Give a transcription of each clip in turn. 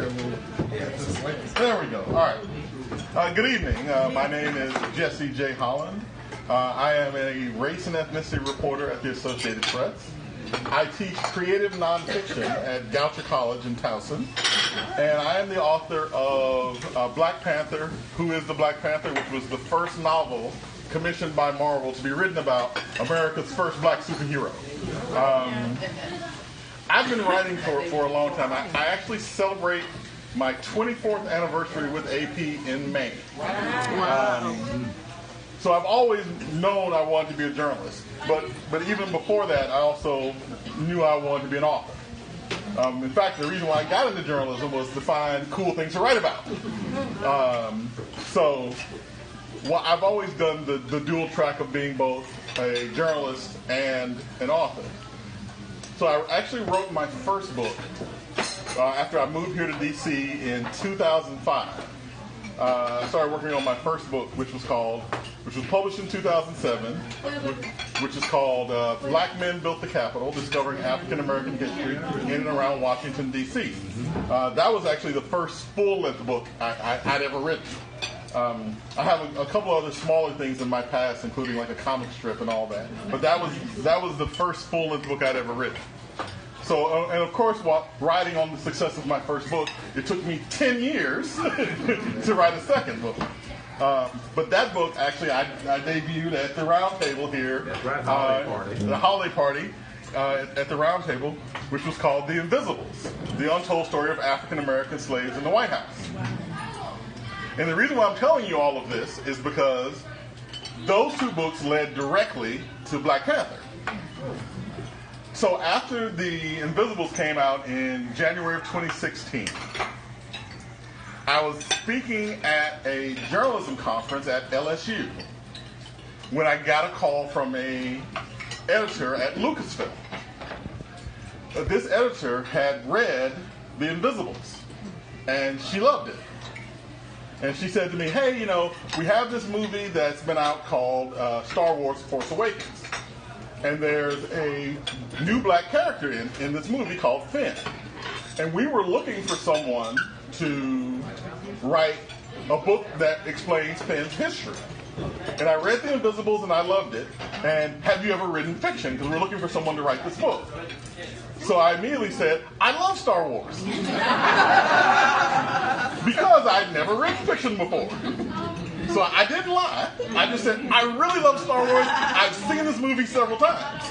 There we go. All right. Good evening. My name is Jesse J. Holland. I am a race and ethnicity reporter at the Associated Press. I teach creative nonfiction at Goucher College in Towson. And I am the author of Black Panther, Who is the Black Panther, which was the first novel commissioned by Marvel to be written about America's first black superhero. I've been writing for a long time. I actually celebrate my 24th anniversary with AP in May. So I've always known I wanted to be a journalist. But even before that, I also knew I wanted to be an author. In fact, the reason why I got into journalism was to find cool things to write about. I've always done the dual track of being both a journalist and an author. So I actually wrote my first book after I moved here to D.C. in 2005. I started working on my first book, which was published in 2007, which is called Black Men Built the Capitol, Discovering African American History in and around Washington, D.C. That was actually the first full-length book I'd ever written. I have a couple other smaller things in my past, including like a comic strip and all that. But that was the first full-length book I'd ever written. So, and of course, while riding on the success of my first book, it took me 10 years to write a second book. But that book, actually, I debuted at the Roundtable here, the holiday party at the Roundtable, which was called The Invisibles, The Untold Story of African American Slaves in the White House. And the reason why I'm telling you all of this is because those two books led directly to Black Panther. So after The Invisibles came out in January of 2016, I was speaking at a journalism conference at LSU when I got a call from an editor at Lucasfilm. This editor had read The Invisibles, and she loved it. And she said to me, hey, we have this movie that's been out called Star Wars: Force Awakens. And there's a new black character in this movie called Finn. And we were looking for someone to write a book that explains Finn's history. And I read The Invisibles and I loved it. And have you ever written fiction? Because we're looking for someone to write this book. So I immediately said, I love Star Wars. Because I'd never written fiction before. So I didn't lie. I just said, I really love Star Wars. I've seen this movie several times.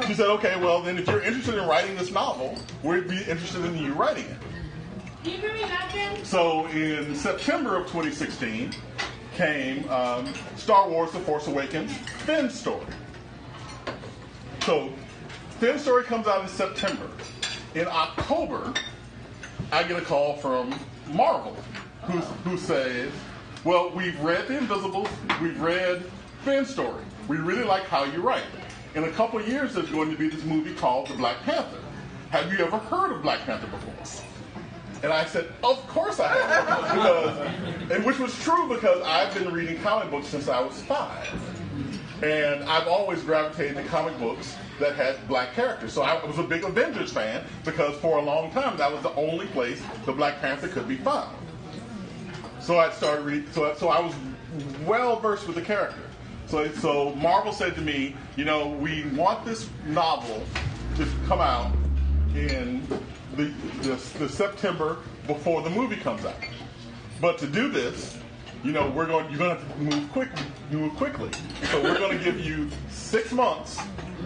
She said, okay, well, then if you're interested in writing this novel, we'd be interested in you writing it. Can you give me that then? So in September of 2016 came Star Wars: The Force Awakens, Finn's story. So Finn's story comes out in September. In October, I get a call from Marvel, who says, well, we've read The Invisibles, we've read Finn's story. We really like how you write. In a couple of years, there's going to be this movie called The Black Panther. Have you ever heard of Black Panther before? And I said, of course I have. And which was true because I've been reading comic books since I was 5. And I've always gravitated to comic books that had black characters. So I was a big Avengers fan because for a long time that was the only place the Black Panther could be found. So I started reading. So I was well versed with the character. So Marvel said to me, we want this novel to come out in the September before the movie comes out. But to do this, you're going to have to move quickly. So we're going to give you 6 months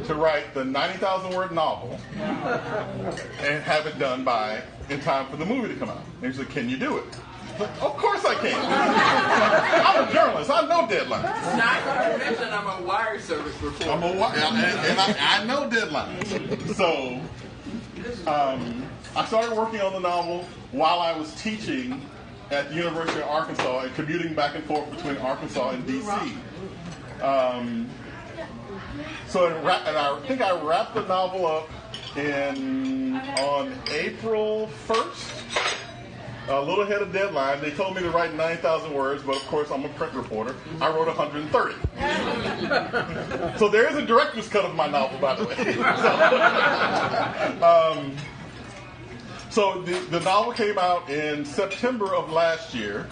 to write the 90,000-word novel and have it done in time for the movie to come out. And he said, can you do it? Of course I can. I'm a journalist. I know deadlines. Not to mention I'm a wire service reporter. I know deadlines. So I started working on the novel while I was teaching at the University of Arkansas and commuting back and forth between Arkansas and D.C. I think I wrapped the novel up on April 1st. A little ahead of deadline. They told me to write 9,000 words, but of course I'm a print reporter. I wrote 130. So there is a director's cut of my novel, by the way. So the novel came out in September of last year,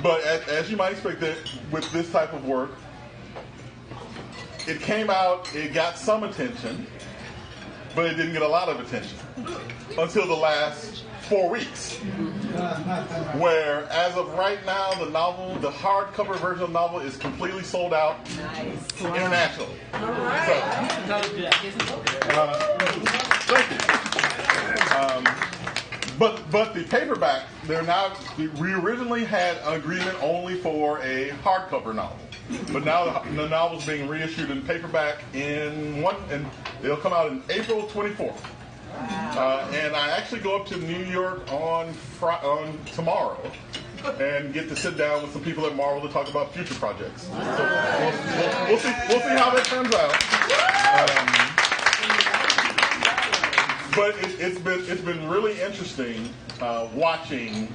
but as you might expect with this type of work, it came out, it got some attention, but it didn't get a lot of attention until the last 4 weeks, where as of right now, the hardcover version of the novel is completely sold out internationally. All right. Thank you. But the paperback, we originally had an agreement only for a hardcover novel, but now the novel's being reissued in paperback and it'll come out in April 24th. And I actually go up to New York on tomorrow and get to sit down with some people at Marvel to talk about future projects. So we'll see how that turns out. But it's been really interesting watching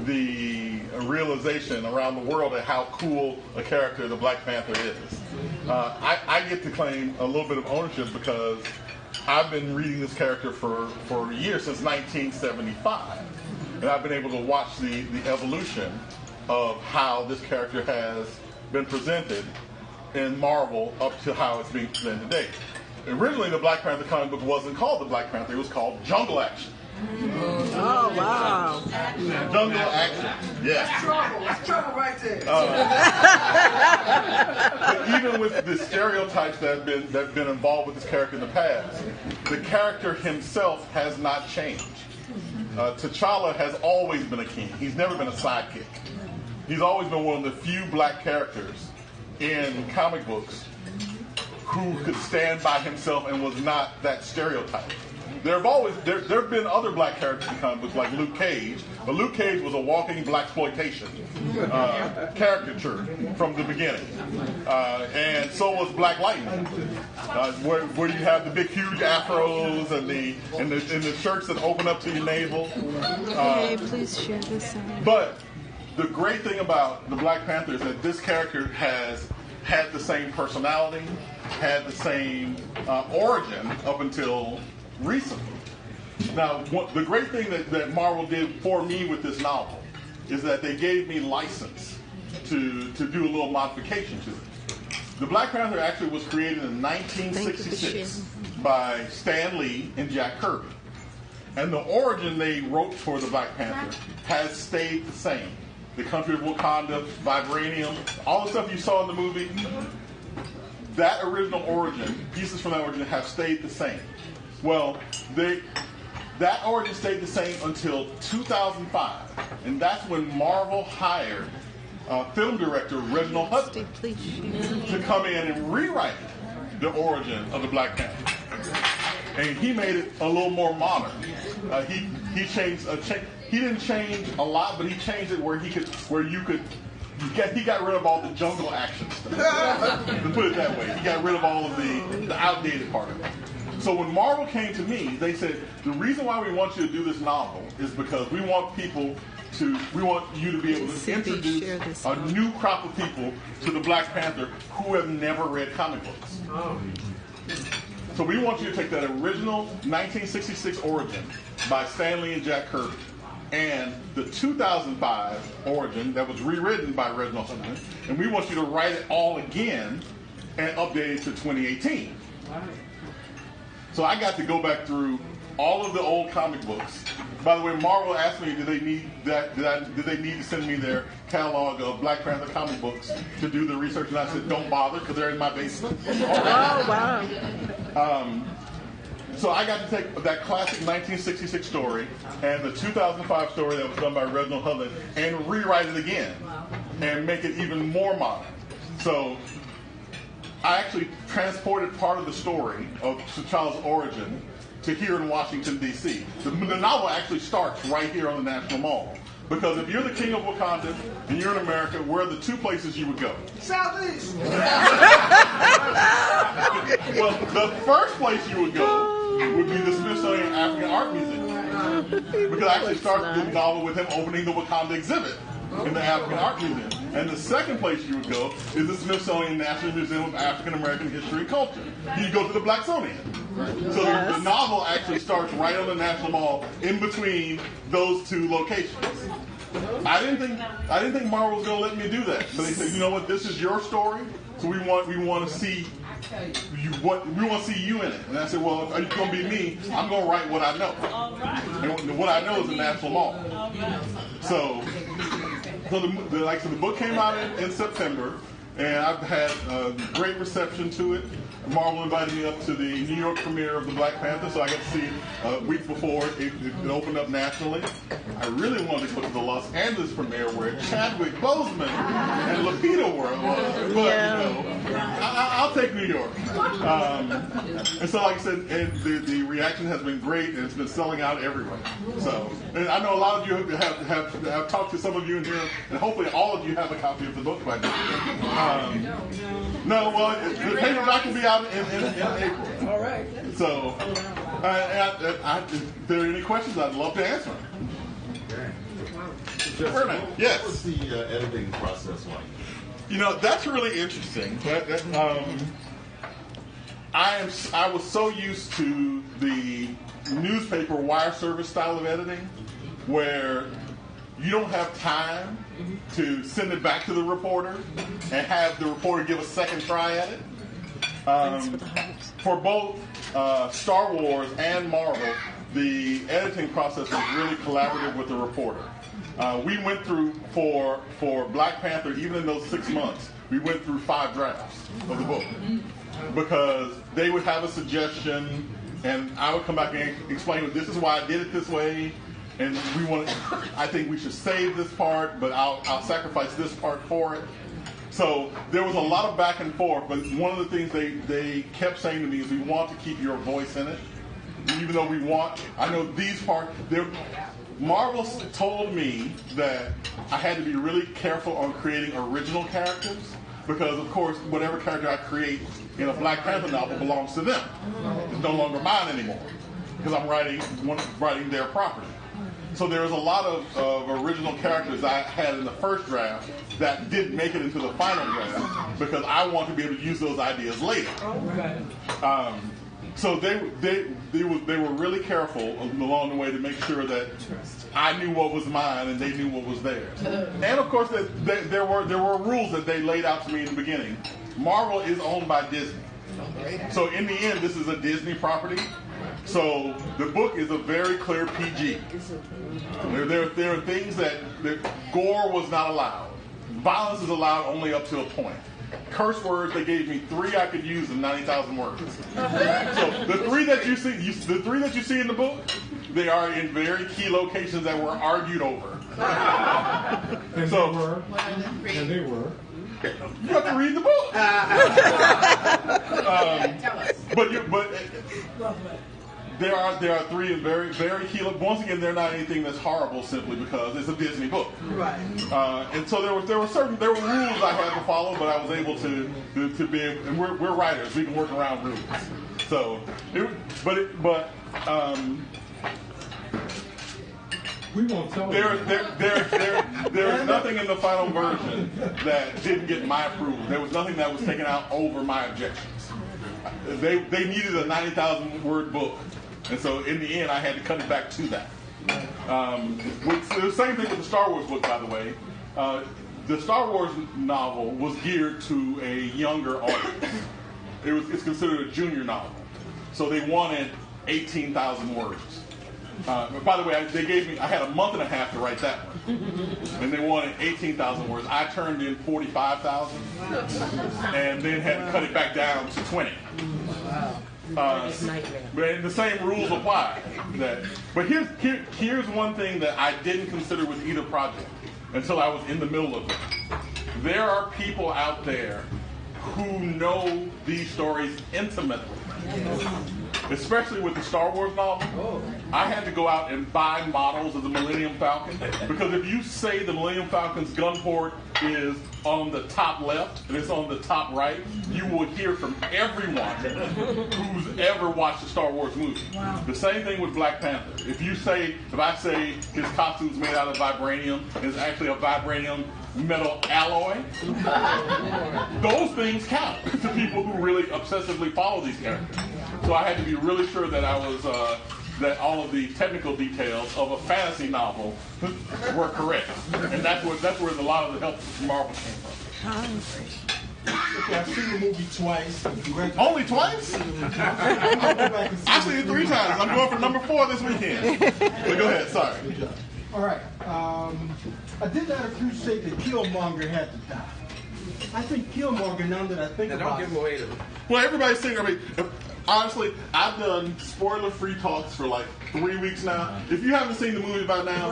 the realization around the world of how cool a character the Black Panther is. I get to claim a little bit of ownership because I've been reading this character for years, since 1975. And I've been able to watch the evolution of how this character has been presented in Marvel up to how it's being presented today. Originally, the Black Panther comic book wasn't called the Black Panther, it was called Jungle Action. Oh, wow. Jungle Action, yeah. It's trouble right there. But even with the stereotypes that have been involved with this character in the past, the character himself has not changed. T'Challa has always been a king. He's never been a sidekick. He's always been one of the few black characters in comic books who could stand by himself and was not that stereotype. There have been other black characters in comic books like Luke Cage, but Luke Cage was a walking blaxploitation caricature from the beginning, and so was Black Lightning, where you have the big huge afros and the shirts that open up to your navel. Please share this. But the great thing about the Black Panther is that this character has had the same personality, had the same origin up until recently. Now, the great thing that Marvel did for me with this novel is that they gave me license to do a little modification to it. The Black Panther actually was created in 1966 by Stan Lee and Jack Kirby. And the origin they wrote for the Black Panther has stayed the same. The country of Wakanda, vibranium, all the stuff you saw in the movie, that original origin, pieces from that origin have stayed the same. Well, that origin stayed the same until 2005, and that's when Marvel hired film director Reginald Hudson to come in and rewrite the origin of the Black Panther. And he made it a little more modern. He changed. He didn't change a lot, but he changed it where he got rid of all the jungle action stuff. To put it that way, he got rid of all of the outdated part of it. So when Marvel came to me, they said, the reason why we want you to do this novel is because we want you to be able to introduce a new crop of people to the Black Panther who have never read comic books. So we want you to take that original 1966 origin by Stan Lee and Jack Kirby and the 2005 origin that was rewritten by Reginald Hudson, and we want you to write it all again and update it to 2018. So I got to go back through all of the old comic books. By the way, Marvel asked me, did they need to send me their catalog of Black Panther comic books to do the research? And I said, don't bother, because they're in my basement. Oh, wow. So I got to take that classic 1966 story and the 2005 story that was done by Reginald Hudson and rewrite it again and make it even more modern. So I actually transported part of the story of T'Challa's origin to here in Washington, D.C. The novel actually starts right here on the National Mall. Because if you're the king of Wakanda and you're in America, where are the two places you would go? Southeast! Well, the first place you would go would be the Smithsonian African Art Museum. Because I actually started the novel with him opening the Wakanda exhibit in the African Art Museum. And the second place you would go is the Smithsonian National Museum of African American History and Culture. You go to the Blacksonian. So the novel actually starts right on the National Mall, in between those two locations. I didn't think Marvel was going to let me do that. So they said, you know what, this is your story, so we want to see you. We want to see you in it. And I said, well, if it's going to be me, I'm going to write what I know. And what I know is the National Mall. So the book came out in September, and I've had a great reception to it. Marvel invited me up to the New York premiere of the Black Panther, so I got to see it a week before it opened up nationally. I really wanted to go to the Los Angeles premiere where Chadwick Boseman and Lupita were, but I'll take New York. And so, like I said, and the reaction has been great, and it's been selling out everywhere. So, and I know a lot of you have talked to some of you in here, and hopefully all of you have a copy of the book by now. The paperback will be out in April. All right. So, if there are any questions, I'd love to answer them. Yes. What was the editing process like? You know, that's really interesting. I was so used to the newspaper wire service style of editing, where you don't have time to send it back to the reporter and have the reporter give a second try at it. For both Star Wars and Marvel, the editing process was really collaborative with the reporter. We went through, for Black Panther, even in those 6 months, we went through 5 drafts of the book. Because they would have a suggestion, and I would come back and explain, this is why I did it this way, and I think we should save this part, but I'll sacrifice this part for it. So there was a lot of back and forth, but one of the things they kept saying to me is, we want to keep your voice in it. Even though I know these parts, Marvel told me that I had to be really careful on creating original characters, because of course, whatever character I create in a Black Panther novel belongs to them. It's no longer mine anymore, because I'm writing their property. So there was a lot of original characters I had in the first draft that didn't make it into the final draft, because I want to be able to use those ideas later. So they were really careful along the way to make sure that I knew what was mine and they knew what was theirs. And of course, there were rules that they laid out to me in the beginning. Marvel is owned by Disney, so in the end, this is a Disney property. So the book is a very clear PG. There are things that gore was not allowed. Violence is allowed only up to a point. Curse words, they gave me 3 I could use in 90,000 words. So the 3 that you see in the book, they are in very key locations that were argued over. And they were. You have to read the book. But there are 3 very, very key. Once again, they're not anything that's horrible, simply because it's a Disney book. Right. And so there were rules I had to follow, but I was able to be. And we're writers; we can work around rules. So, we won't tell there's nothing in the final version that didn't get my approval. There was nothing that was taken out over my objections. They needed a 90,000 word book. And so in the end, I had to cut it back to that. The same thing with the Star Wars book, by the way. The Star Wars novel was geared to a younger audience. It's considered a junior novel. So they wanted 18,000 words. By the way, I had a month and a half to write that one. And they wanted 18,000 words. I turned in 45,000 and then had to cut it back down to 20. But the same rules apply. But here's one thing that I didn't consider with either project until I was in the middle of it. There are people out there who know these stories intimately. Especially with the Star Wars novel, I had to go out and buy models of the Millennium Falcon, because if you say the Millennium Falcon's gun port is on the top left and it's on the top right, you will hear from everyone who's ever watched a Star Wars movie. Wow. The same thing with Black Panther. If I say his costume's made out of vibranium, it's actually a vibranium metal alloy. Those things count to people who really obsessively follow these characters. So I had to be really sure that I was that all of the technical details of a fantasy novel were correct, and that's where a lot of the help from Marvel came from. Okay, I've seen the movie twice. Only twice? I've seen it 3 times. I'm going for number 4 this weekend. But go ahead, sorry. All right. I did not appreciate that Killmonger had to die. I think Killmonger, now that I think about it. Well, everybody's saying, I mean, honestly, I've done spoiler-free talks for like 3 weeks now. If you haven't seen the movie by now,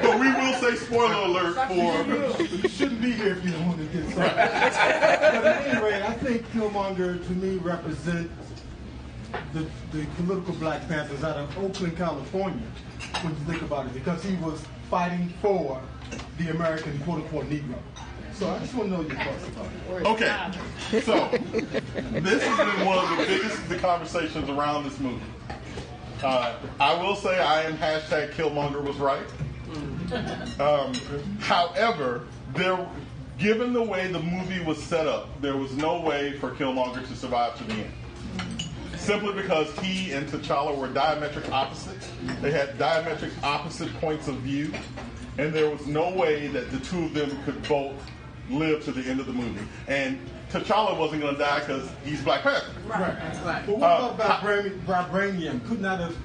but we will say spoiler alert for. You shouldn't be here if you don't want to get started. But at any rate, I think Killmonger to me represents the political Black Panthers out of Oakland, California, when you think about it, because he was fighting for the American quote-unquote Negro. So I just want to know your thoughts about it. Okay, so this has been one of the biggest of the conversations around this movie. I will say I am hashtag Killmonger was right. However, given the way the movie was set up, there was no way for Killmonger to survive to the end. Simply because he and T'Challa were diametric opposites. They had diametric opposite points of view, and there was no way that the two of them could both live to the end of the movie. And T'Challa wasn't going to die because he's Black Panther. Right. But what about Vibranium? Could not have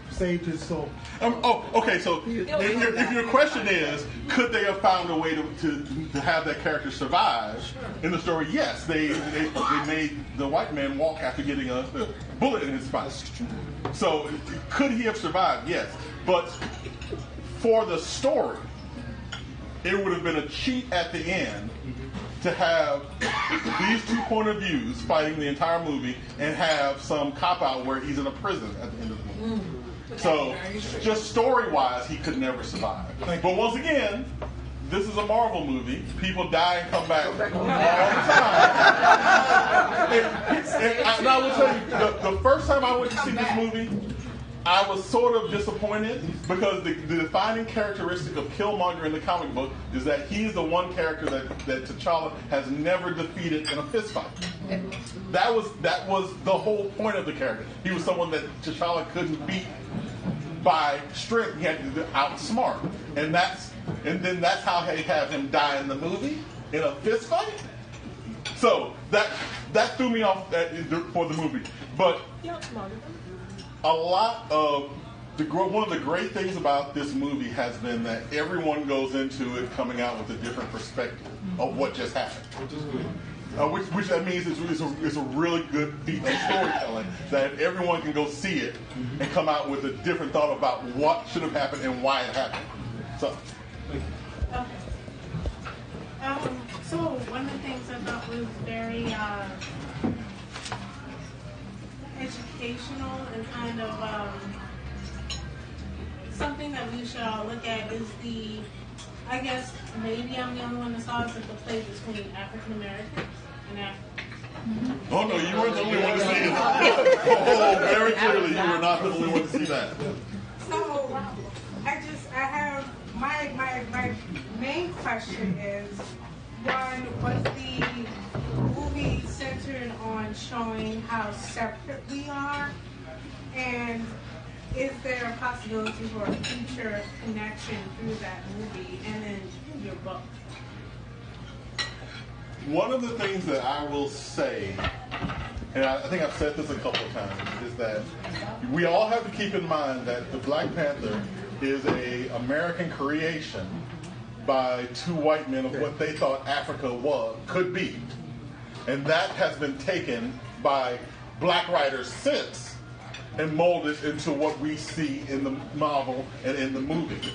saved his soul. Okay. So if your question is, could they have found a way to have that character survive in the story? Yes, they made the white man walk after getting a bullet in his spine. So could he have survived? Yes, but for the story, it would have been a cheat at the end to have these 2 point of views fighting the entire movie and have some cop-out where he's in a prison at the end of the movie. So, just story-wise, he could never survive. But once again, this is a Marvel movie. People die and come back all the time. And I will tell you, the first time I went to see this movie, I was sort of disappointed because the defining characteristic of Killmonger in the comic book is that he's the one character that T'Challa has never defeated in a fist fight. That was the whole point of the character. He was someone that T'Challa couldn't beat by strength. He had to outsmart, and then that's how they have him die in the movie in a fist fight. So that threw me off for the movie, but. A lot of one of the great things about this movie has been that everyone goes into it coming out with a different perspective of what just happened. Which that means it's a really good feat of storytelling that everyone can go see it and come out with a different thought about what should have happened and why it happened. So. So one of the things I thought was very educational and kind of something that we should all look at is I guess maybe I'm the only one that saw it, but the play between African Americans and Africans. Oh no, you weren't the only one to see it. Oh, very clearly you were not the only one to see that. So I have my main question is, one, was the movie centered on showing how separate we are? And is there a possibility for a future connection through that movie and then your book? One of the things that I will say, and I think I've said this a couple of times, is that we all have to keep in mind that the Black Panther is an American creation by 2 white men of what they thought Africa could be. And that has been taken by Black writers since and molded into what we see in the novel and in the movie.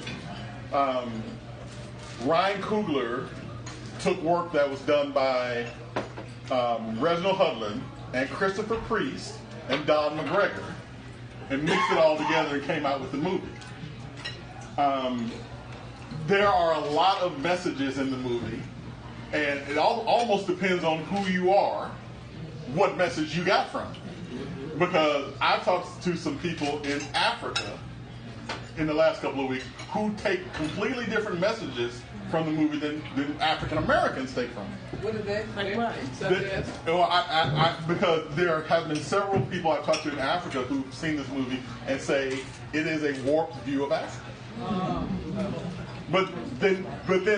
Ryan Coogler took work that was done by Reginald Hudlin and Christopher Priest and Don McGregor and mixed it all together and came out with the movie. There are a lot of messages in the movie, and it almost depends on who you are, what message you got from it. Because I've talked to some people in Africa, in the last couple of weeks who take completely different messages from the movie than African Americans take from it. What did they? Like what? Because there have been several people I've talked to in Africa who've seen this movie and say it is a warped view of Africa. But then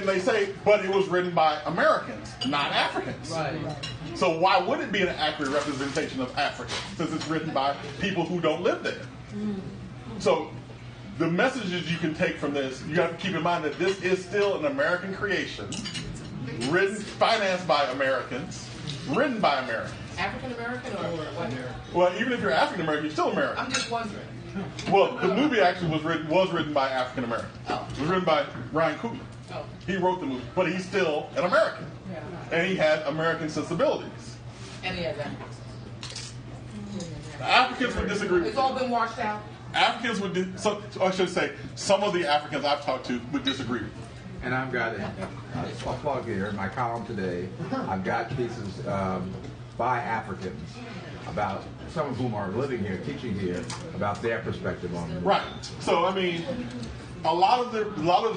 they say, but it was written by Americans, not Africans. Right. So why would it be an accurate representation of Africa since it's written by people who don't live there? So the messages you can take from this, you have to keep in mind that this is still an American creation, written, financed by Americans, written by Americans. African American or what? Well, even if you're African American, you're still American. I'm just wondering. Well, the movie actually was written by African Americans. It was written by Ryan Coogler. Oh. He wrote the movie, but he's still an American, and he had American sensibilities. Any of that? Africans would disagree. It's all been washed out. Africans would, I should say, some of the Africans I've talked to would disagree. And I've got a plug here in my column today. I've got pieces by Africans about some of whom are living here, teaching here, about their perspective on it. Right. So I mean, a lot of the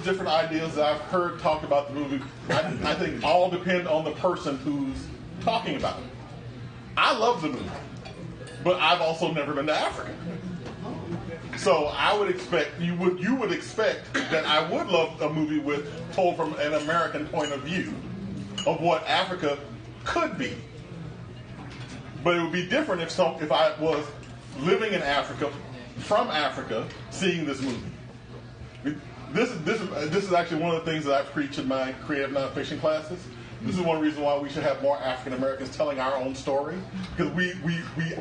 different ideas that I've heard talked about the movie, I think all depend on the person who's talking about it. I love the movie, but I've also never been to Africa. So I would expect you would expect that I would love a movie told from an American point of view of what Africa could be. But it would be different if I was living in Africa, from Africa, seeing this movie. This is actually one of the things that I preach in my creative nonfiction classes. This is one reason why we should have more African Americans telling our own story, because we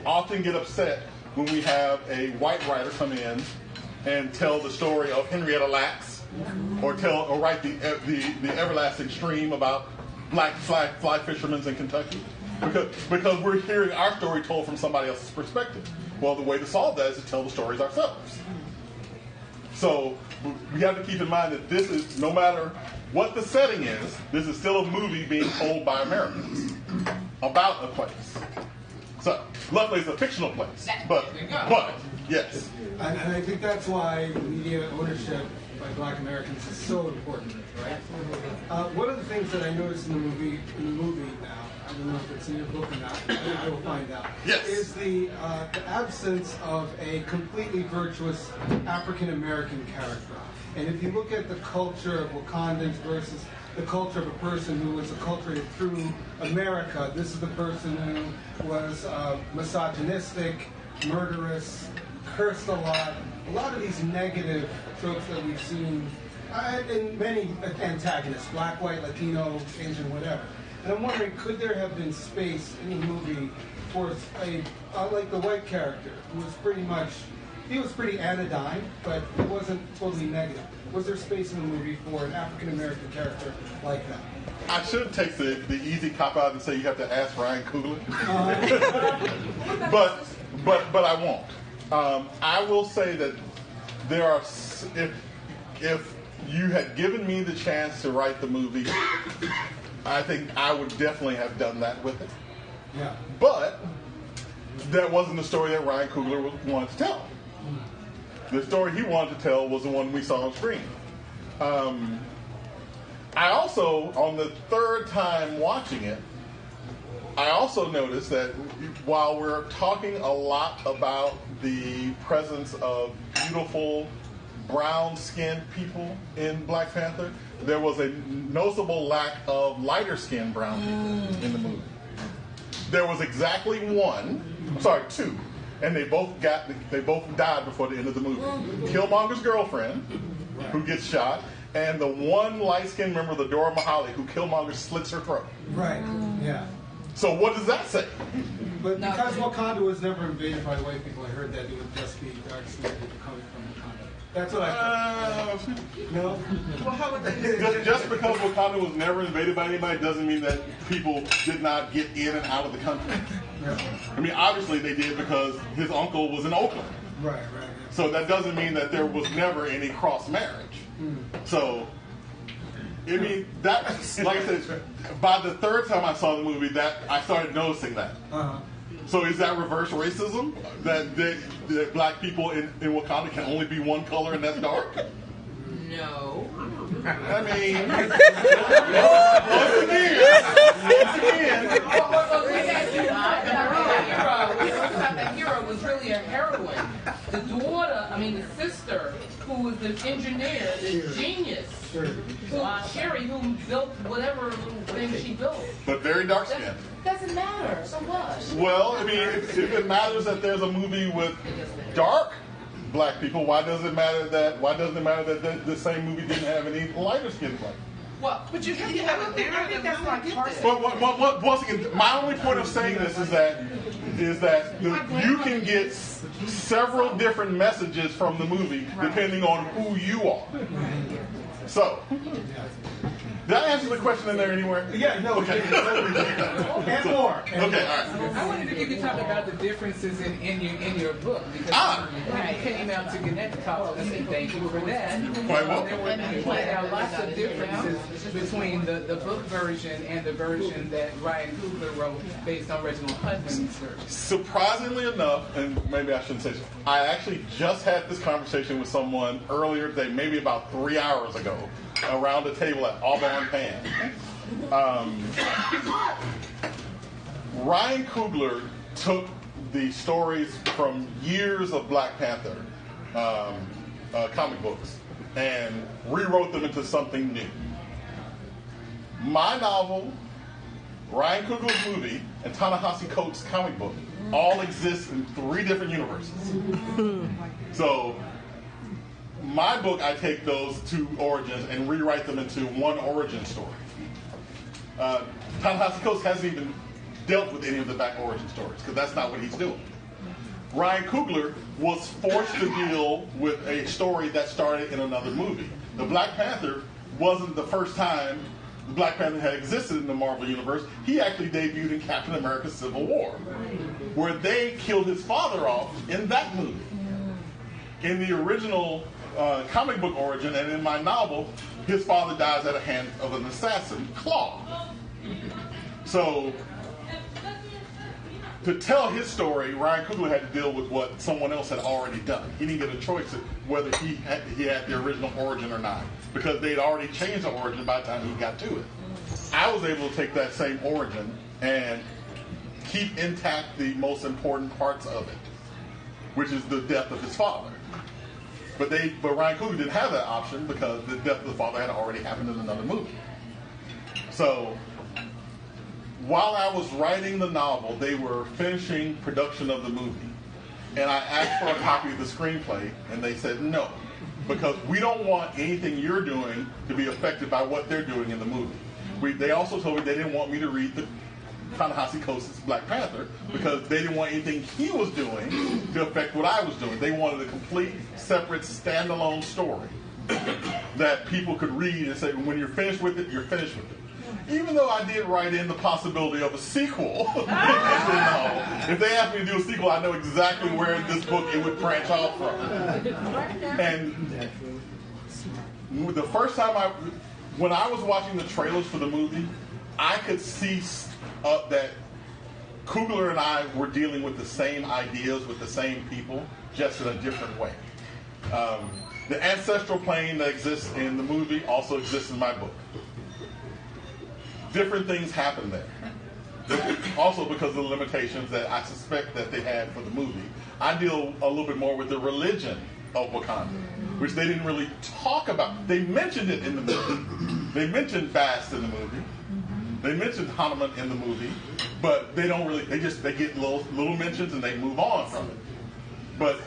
often get upset when we have a white writer come in and tell the story of Henrietta Lacks, or write the everlasting stream about black fly fishermen in Kentucky, because we're hearing our story told from somebody else's perspective. Well, the way to solve that is to tell the stories ourselves. So we have to keep in mind that this is, no matter what the setting is, this is still a movie being told by Americans about a place. So luckily it's a fictional place, but yes. And I think that's why media ownership by Black Americans is so important, right? One of the things that I noticed in the movie now, I don't know if it's in your book or not, I will find out, yes, is the absence of a completely virtuous African American character. And if you look at the culture of Wakandans versus the culture of a person who was acculturated through America, this is the person who was misogynistic, murderous, cursed a lot of these negative tropes that we've seen in many antagonists, black, white, Latino, Asian, whatever. And I'm wondering, could there have been space in the movie for like the white character, who was he was pretty anodyne, but it wasn't totally negative. Was there space in the movie for an African-American character like that? I should take the easy cop out and say you have to ask Ryan Coogler. But I won't. I will say that there are, if you had given me the chance to write the movie, I think I would definitely have done that with it. Yeah. But that wasn't the story that Ryan Coogler wanted to tell. The story he wanted to tell was the one we saw on screen. I also, on the third time watching it, I also noticed that while we're talking a lot about the presence of beautiful brown-skinned people in Black Panther, there was a noticeable lack of lighter-skinned brown people in the movie. There was exactly two, and they both died before the end of the movie. Killmonger's girlfriend, who gets shot, and the one light-skinned member of the Dora Mahali who Killmonger slits her throat. Right. Yeah. So what does that say? But because Wakanda was never invaded by white people, I heard that it would just be dark-skinned people coming from Wakanda. That's what I heard. No? Well, how would they Just because Wakanda was never invaded by anybody doesn't mean that people did not get in and out of the country. Yeah. I mean, obviously they did because his uncle was in Oakland. Right. So that doesn't mean that there was never any cross-marriage. So, I mean, that, like I said, by the third time I saw the movie, that I started noticing that. So is that reverse racism? That black people in Wakanda can only be one color and that's dark? No. I mean, the hero was really a heroine. The daughter, the sister, who was the engineer, the genius, Sherry, who built whatever little thing she built. But very dark skinned. Doesn't matter. So what? Well, if it matters that there's a movie with dark black people, why doesn't it matter that the same movie didn't have any lighter skinned black people? Well, but you have a theory. I think that's like But once again, my only point of saying this is that you can get several different messages from the movie depending on who you are. So, did I answer the question in there anywhere? Yeah, no. Okay. And more. Okay, all right. I wanted to give you talk about the differences in your book because when you came out to Gannett to talk to us, and thank you for that. Quite welcome. There were lots of differences between the book version and the version that Ryan Coogler wrote based on Reginald Hudlin's story. Surprisingly enough, and maybe I shouldn't say so, I actually just had this conversation with someone earlier today, maybe about 3 hours ago, around the table at Auburn Pan. Ryan Coogler took the stories from years of Black Panther comic books and rewrote them into something new. My novel, Ryan Coogler's movie, and Ta-Nehisi Coates' comic book all exist in 3 different universes. So my book, I take those 2 origins and rewrite them into one origin story. Ta-Nehisi Coates hasn't even dealt with any of the back origin stories because that's not what he's doing. Ryan Coogler was forced to deal with a story that started in another movie. The Black Panther wasn't the first time the Black Panther had existed in the Marvel Universe. He actually debuted in Captain America: Civil War, where they killed his father off in that movie. In the original comic book origin and in my novel, his father dies at the hand of an assassin, Claw. So, to tell his story, Ryan Coogler had to deal with what someone else had already done. He didn't get a choice of whether he had the original origin or not, because they'd already changed the origin by the time he got to it. I was able to take that same origin and keep intact the most important parts of it, which is the death of his father. But Ryan Coogler didn't have that option because the death of the father had already happened in another movie. So, while I was writing the novel, they were finishing production of the movie. And I asked for a copy of the screenplay, and they said no, because we don't want anything you're doing to be affected by what they're doing in the movie. They also told me they didn't want me to read the Ta-Nehisi Coates' Black Panther because they didn't want anything he was doing to affect what I was doing. They wanted a complete, separate, standalone story that people could read and say, when you're finished with it, you're finished with it. Even though I did write in the possibility of a sequel, if they asked me to do a sequel, I know exactly where this book it would branch off from. And the first time when I was watching the trailers for the movie, I could see that Coogler and I were dealing with the same ideas with the same people, just in a different way. The ancestral plane that exists in the movie also exists in my book. Different things happen there. Also because of the limitations that I suspect that they had for the movie. I deal a little bit more with the religion of Wakanda, which they didn't really talk about. They mentioned it in the movie. They mentioned Bast in the movie. They mentioned Hanuman in the movie, but they don't really, they get little mentions and they move on from it. But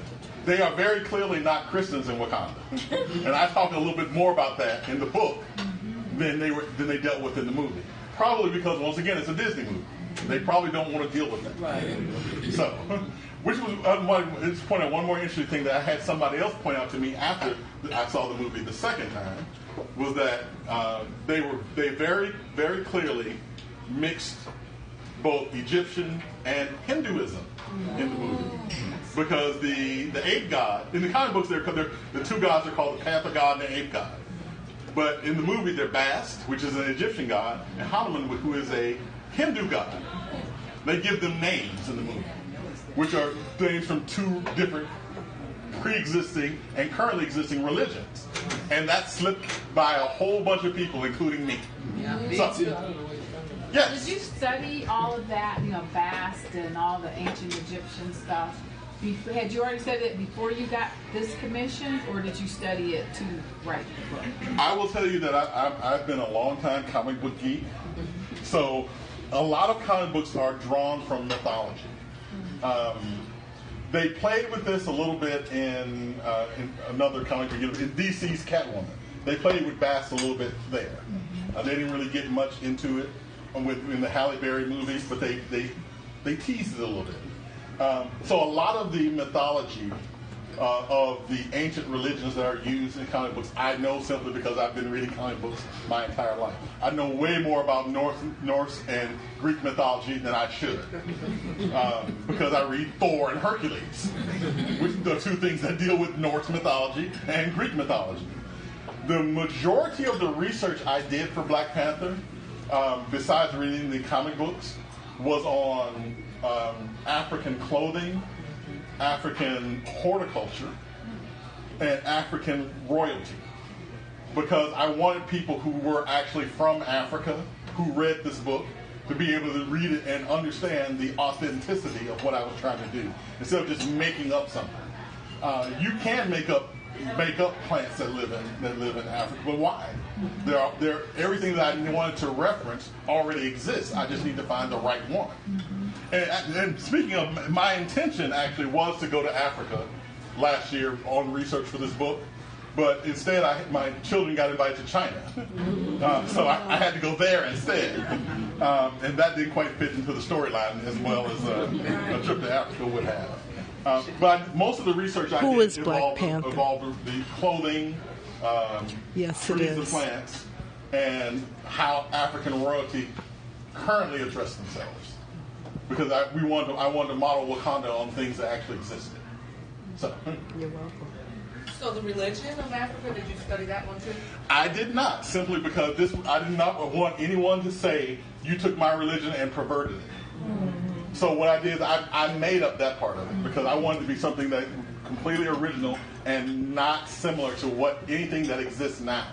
they are very clearly not Christians in Wakanda. And I talk a little bit more about that in the book than they dealt with in the movie. Probably because, once again, it's a Disney movie. They probably don't want to deal with that. Right. So, which was point out one more interesting thing that I had somebody else point out to me after I saw the movie the second time, was that they very, very clearly mixed both Egyptian and Hinduism in the movie. Because the ape god, in the comic books, the 2 gods are called the Panther god and the ape god. But in the movie, they're Bast, which is an Egyptian god, and Hanuman, who is a Hindu god. They give them names in the movie, which are names from two different pre-existing and currently existing religions. And that slipped by a whole bunch of people, including me. Yeah, Yes. Did you study all of that, Bast and all the ancient Egyptian stuff? Had you already studied it before you got this commission, or did you study it to write the book? I will tell you that I've been a long time comic book geek. So a lot of comic books are drawn from mythology. They played with this a little bit in another comic book, in DC's Catwoman. They played with Bast a little bit there. They didn't really get much into it in the Halle Berry movies, but they teased it a little bit. So a lot of the mythology of the ancient religions that are used in comic books, I know simply because I've been reading comic books my entire life. I know way more about Norse and Greek mythology than I should, because I read Thor and Hercules, which are the two things that deal with Norse mythology and Greek mythology. The majority of the research I did for Black Panther, besides reading the comic books, was on African clothing, African horticulture, and African royalty. Because I wanted people who were actually from Africa, who read this book, to be able to read it and understand the authenticity of what I was trying to do, instead of just making up something. You can make up plants that live in Africa, but why? Everything that I wanted to reference already exists. I just need to find the right one. And speaking of, my intention actually was to go to Africa last year on research for this book, but instead my children got invited to China, so I had to go there instead, and that didn't quite fit into the storyline as well as a trip to Africa would have. But most of the research I did involved the clothing, yes, trees and plants, and how African royalty currently address themselves. Because I wanted to model Wakanda on things that actually existed. So you're welcome. So the religion of Africa, did you study that one too? I did not, simply because I did not want anyone to say you took my religion and perverted it. So what I did is I made up that part of it because I wanted to be something that completely original and not similar to anything that exists now.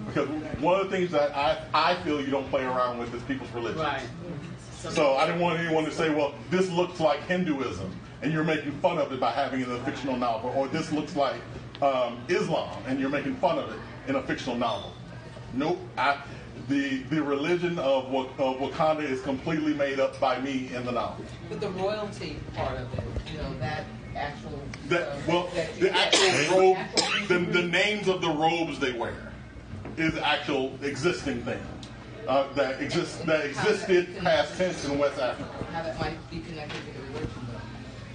Because one of the things that I feel you don't play around with is people's religion. Right. So I didn't want anyone to say, well, this looks like Hinduism, and you're making fun of it by having it in a fictional novel, or this looks like Islam, and you're making fun of it in a fictional novel. Nope. The religion of Wakanda is completely made up by me in the novel. But the royalty part of it, that actual... the actual robe, the names of the robes they wear is the actual existing thing. That existed past tense in West Africa. How that might be connected to the religion,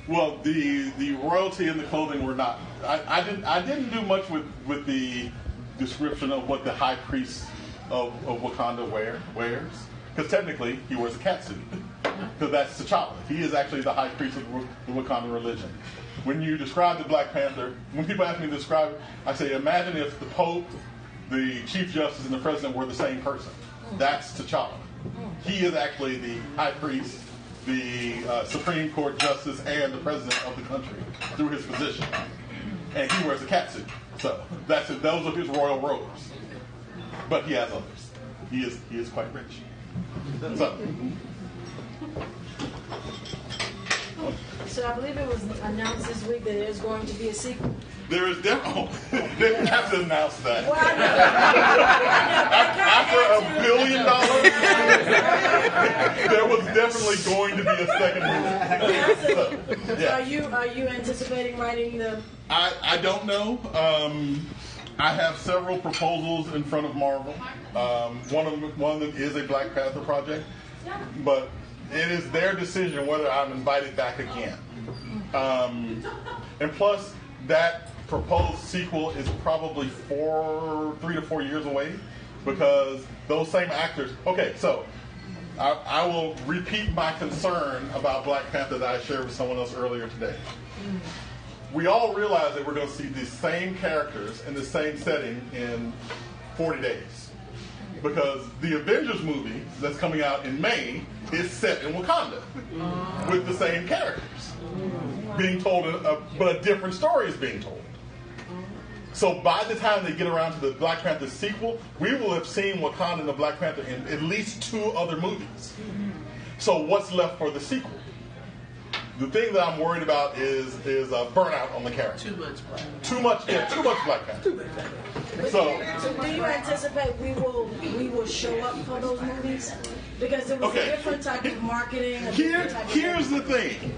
though. Well, the royalty and the clothing were not. I didn't do much with the description of what the high priest of Wakanda wears, because technically he wears a catsuit, because that's T'Challa. He is actually the high priest of the Wakanda religion. When you describe the Black Panther, when people ask me to describe it, I say, imagine if the Pope, the Chief Justice, and the President were the same person. That's T'Challa. He is actually the high priest, the Supreme Court justice, and the president of the country through his position. And he wears a catsuit. So those are his royal robes. But he has others. He is quite rich. So I believe it was announced this week that there's going to be a sequel. There is definitely. They have to announce that. Well, After $1 billion, there was definitely going to be a second movie. So are you anticipating writing the? I don't know. I have several proposals in front of Marvel. One of them is a Black Panther project, but it is their decision whether I'm invited back again. And plus, that proposed sequel is probably 3 to 4 years away, because those same actors. Okay, so I will repeat my concern about Black Panther that I shared with someone else earlier today. We all realize that we're going to see the same characters in the same setting in 40 days. because the Avengers movie that's coming out in May is set in Wakanda with the same characters being told, but a different story is being told. So by the time they get around to the Black Panther sequel, we will have seen Wakanda and the Black Panther in at least 2 other movies. So what's left for the sequel? The thing that I'm worried about is burnout on the character. Too much Black Panther. So do you anticipate we will show up for those movies? Because it was a different type of marketing. Here's the thing.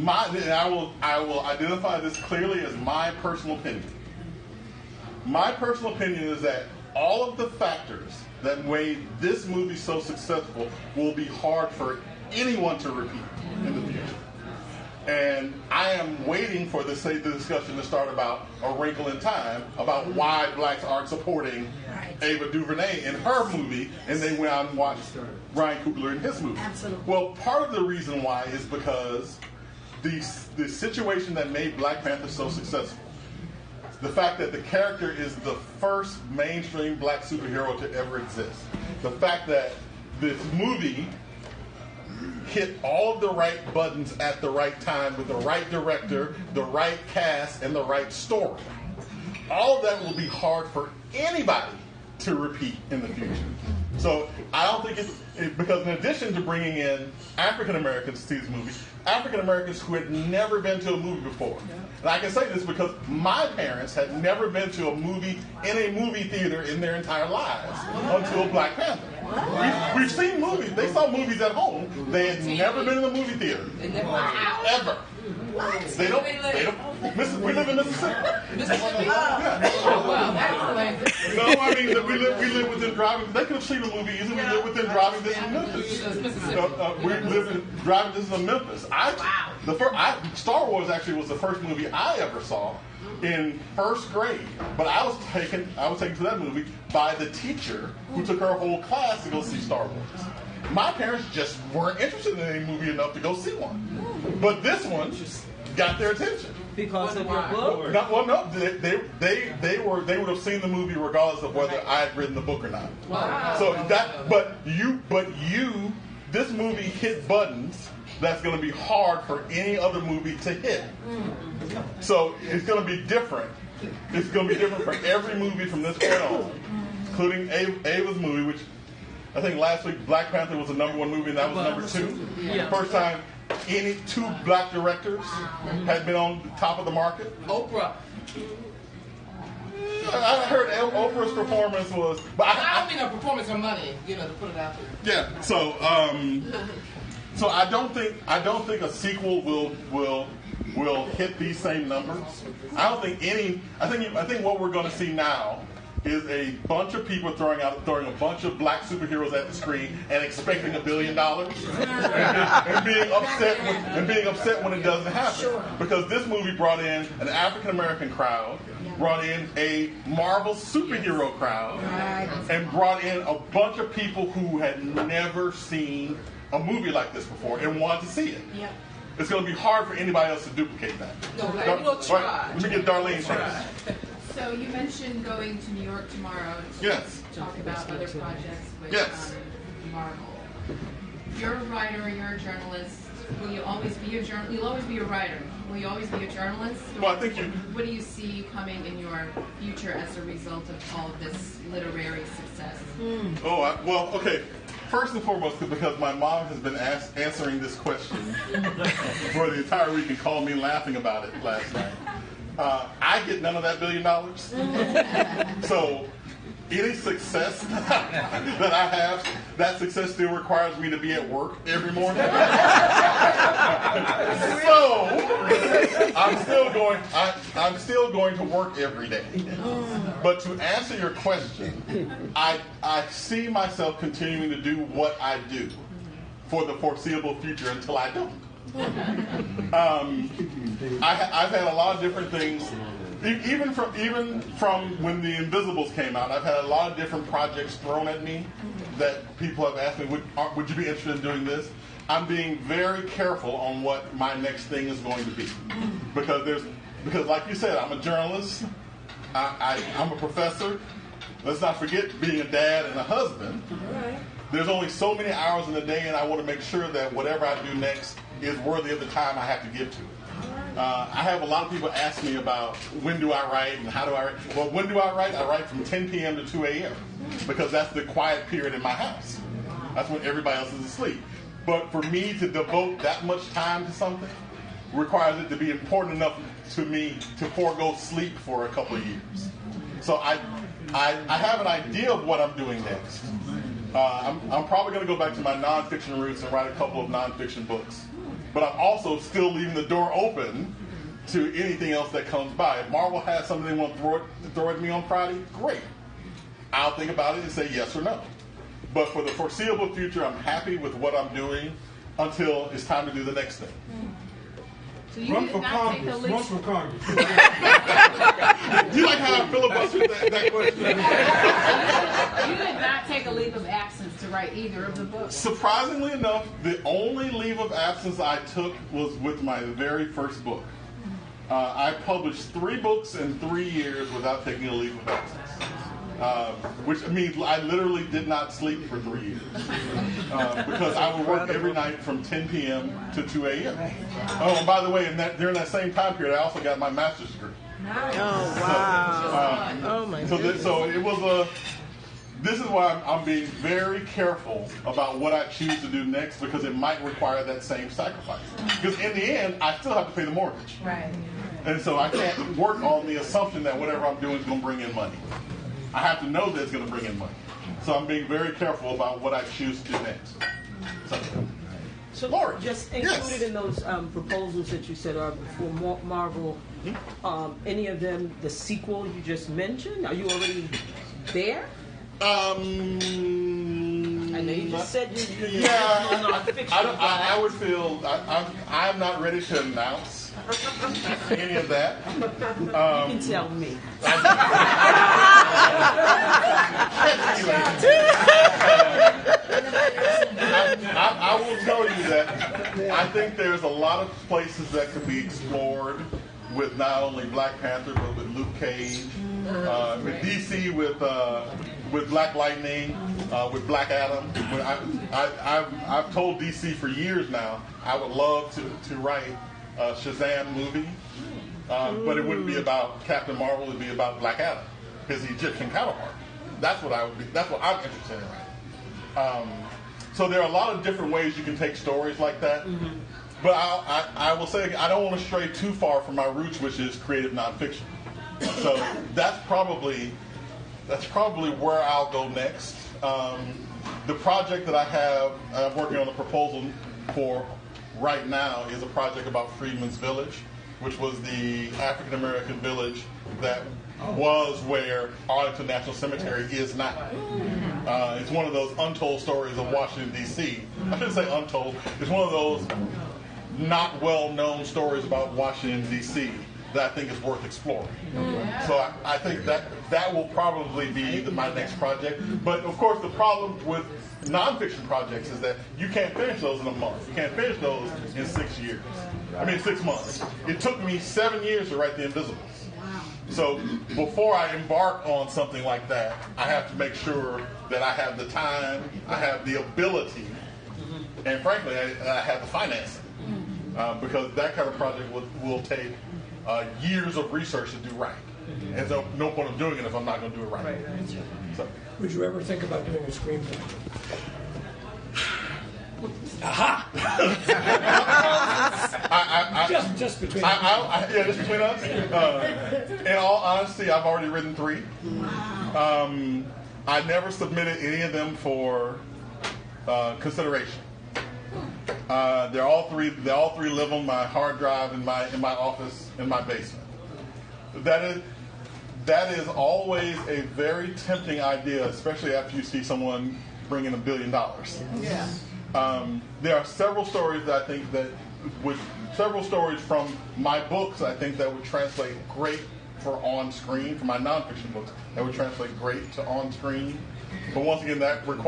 I will identify this clearly as my personal opinion. My personal opinion is that all of the factors that made this movie so successful will be hard for anyone to repeat in the future. And I am waiting for the discussion to start about A Wrinkle in Time, about why blacks aren't supporting Ava DuVernay in her movie, and they went out and watched Ryan Coogler in his movie. Absolutely. Well, part of the reason why is because the situation that made Black Panther so successful, the fact that the character is the first mainstream black superhero to ever exist, the fact that this movie hit all of the right buttons at the right time with the right director, the right cast, and the right story. All of that will be hard for anybody to repeat in the future. So I don't think because in addition to bringing in African Americans to see this movie, African Americans who had never been to a movie before. And I can say this because my parents had never been to a movie in a movie theater in their entire lives until Black Panther. We've seen movies. They saw movies at home. They had never been in a movie theater. Ever. They don't. We live in Mississippi. No, I mean we live within driving. They could have seen a movie easily. We live within driving distance of Memphis. We live in driving distance of Memphis. Star Wars actually was the first movie I ever saw in first grade. But I was taken to that movie by the teacher who took her whole class to go see Star Wars. My parents just weren't interested in any movie enough to go see one. But this one got their attention. Because of your book? No, they would have seen the movie regardless of whether I had written the book or not. Wow. So this movie hit buttons that's going to be hard for any other movie to hit. So it's going to be different. It's going to be different for every movie from this point on, including Ava's movie, which I think last week Black Panther was the #1 movie and that was #2. Yeah. First time any 2 black directors had been on the top of the market. Oprah. I heard Oprah's performance was, but I don't mean her performance, her money, to put it out there. Yeah. So I don't think a sequel will hit these same numbers. I don't think any. I think what we're going to see now is a bunch of people throwing a bunch of black superheroes at the screen and expecting $1 billion and being upset when it doesn't happen. Because this movie brought in an African American crowd, brought in a Marvel superhero crowd, and brought in a bunch of people who had never seen a movie like this before and wanted to see it. It's going to be hard for anybody else to duplicate that. No, we'll try. Let me get Darlene first. So you mentioned going to New York tomorrow to talk about other projects with Marvel. You're a writer, you're a journalist. Will you always be a journalist? You'll always be a writer. Will you always be a journalist? Well, I think what do you see coming in your future as a result of all of this literary success? Okay. First and foremost, because my mom has been answering this question for the entire week and called me laughing about it last night. I get none of that $1 billion. So any success that I have, that success still requires me to be at work every morning. So I'm still going to work every day. But to answer your question, I see myself continuing to do what I do for the foreseeable future until I don't. I've had a lot of different things, even from when The Invisibles came out. I've had a lot of different projects thrown at me that people have asked me, would you be interested in doing this? I'm being very careful on what my next thing is going to be, because like you said, I'm a journalist, I'm a professor. let's not forget being a dad and a husband. Right. There's only so many hours in the day, and I want to make sure that whatever I do next is worthy of the time I have to give to it. I have a lot of people ask me about when do I write and how do I write. Well, when do I write? I write from 10 p.m. to 2 a.m. because that's the quiet period in my house. That's when everybody else is asleep. But for me to devote that much time to something requires it to be important enough to me to forego sleep for a couple of years. So I have an idea of what I'm doing next. I'm probably going to go back to my nonfiction roots and write a couple of nonfiction books. But I'm also still leaving the door open to anything else that comes by. If Marvel has something they want to throw at me on Friday, great. I'll think about it and say yes or no. But for the foreseeable future, I'm happy with what I'm doing until it's time to do the next thing. So you did not take the leap. Run for Congress. You like how I filibustered that question? You did not take a leave of absence to write either of the books. Surprisingly enough, the only leave of absence I took was with my very first book. I published 3 books in 3 years without taking a leave of absence. Which means I literally did not sleep for 3 years because I would work every night from 10 p.m. to 2 a.m. Oh, and by the way, during that same time period, I also got my master's degree. Nice. Oh, wow. Oh, my goodness. So it was this is why I'm being very careful about what I choose to do next because it might require that same sacrifice. Because in the end, I still have to pay the mortgage. Right. And so I can't work on the assumption that whatever I'm doing is going to bring in money. I have to know that it's going to bring in money. So I'm being very careful about what I choose to do next. So Lori, just included in those proposals that you said are for Marvel, any of them, the sequel you just mentioned, are you already there? I know you just said you're I would feel I'm not ready to announce any of that. You can tell me. I will tell you that I think there's a lot of places that could be explored with not only Black Panther but with Luke Cage, with DC with Black Lightning, with Black Adam. I've told DC for years now I would love to write a Shazam movie, but it wouldn't be about Captain Marvel. It'd be about Black Adam, his Egyptian counterpart. That's what I'm interested in writing. So there are a lot of different ways you can take stories like that. But I will say I don't want to stray too far from my roots, which is creative nonfiction. So that's probably where I'll go next. The project that I'm working on a proposal for right now is a project about Freedman's Village, which was the African American village that was where Arlington National Cemetery is now. It's one of those untold stories of Washington, D.C. I shouldn't say untold. It's one of those not well-known stories about Washington, D.C. that I think is worth exploring. So I think that will probably be my next project. But, of course, the problem with nonfiction projects is that you can't finish those in a month. You can't finish those in 6 years. 6 months. It took me 7 years to write The Invisibles. So before I embark on something like that, I have to make sure that I have the time, I have the ability, and frankly, I have the financing. Because that kind of project will take years of research to do right. And so no point of doing it if I'm not going to do it right. So. Would you ever think about doing a screenplay? Aha! just between us. Just between us. In all honesty, I've already written 3. I never submitted any of them for consideration. They're all three live on my hard drive in my office in my basement. That is always a very tempting idea, especially after you see someone bring in $1 billion. Yeah. There are several stories that I think several stories from my books I think that would translate great for on screen, for my nonfiction books, that would translate great to on screen. But once again, that would